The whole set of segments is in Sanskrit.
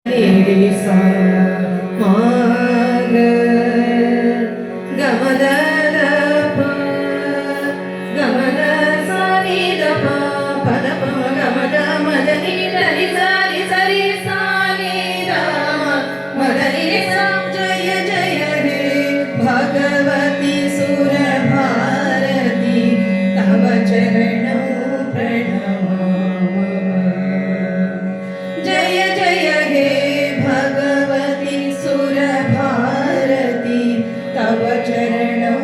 सा माग गमद गमद सारी दप पद गमद मदनी धरि सारी सरी सानी राम मदनी जय जय हे भगवती सुर भारती तव चरण प्रणम जय जय हे भगवती सुर भारती तव चरणौ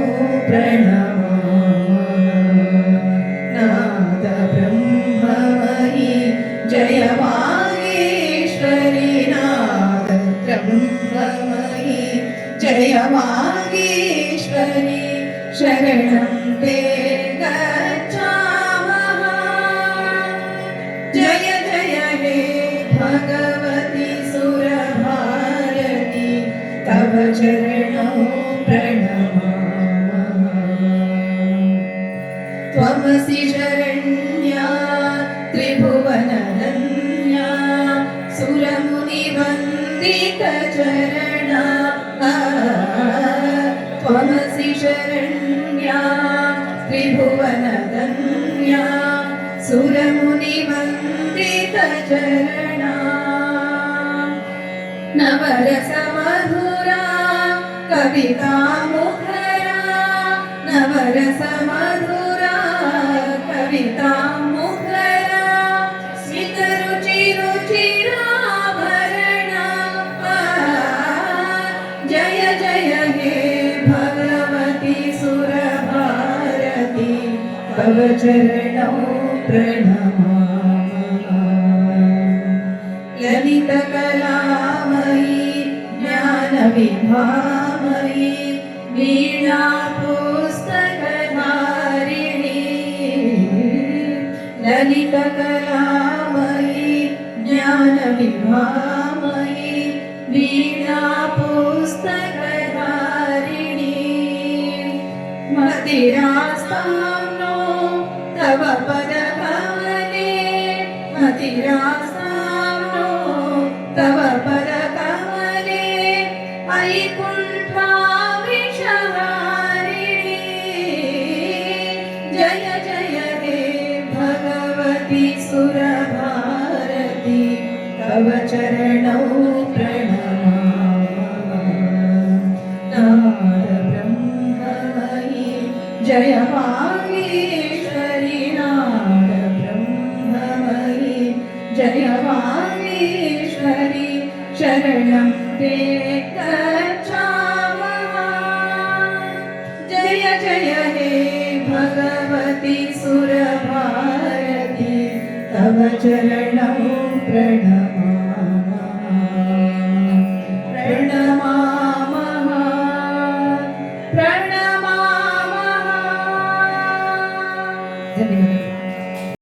प्रणम नाद ब्रह्ममयी जय वागीश्वरी नाद ब्रह्ममयी जय वागीश्वरी शरणं ते गच्छामः जय जय हे भगवती सुर भारती तव चरणौ प्रणमामः त्वमसि शरण्या त्रिभुवनधन्या सुरमुनिवन्दितचरणा त्वमसि शरण्या त्रिभुवनधन्या सुरमुनिवन्दितचरणा नवरस मधुरा कविता मुखरा नवरस मधुरा कविता मुखरा स्मितरुचि रुचिराभरणा जय जय हे भगवती सुर भारती तव चरणौ प्रणमामः ललित कलामयी ज्ञान विभामयी वीणा पुस्तकधारिणी ललित कलामयी ज्ञान विभामयी वीणा पुस्तकधारिणी मदिरास्ताम्नो तव पदकमले मदिरास्ताम्नो तव पदकमले वैकुण्ठाविषहारिणी जय जय हे भगवती सुर भारती तव चरणौ प्रणमामः नाद ब्रह्ममयी जय वागीश्वरी नाद ब्रह्ममयी जय वागीश्वरी शरणं ते गच्छामः जय जय हे भगवती सुर भारती तव चरणौ प्रणमामः प्रणमामः प्रणमामः धन्यवाद।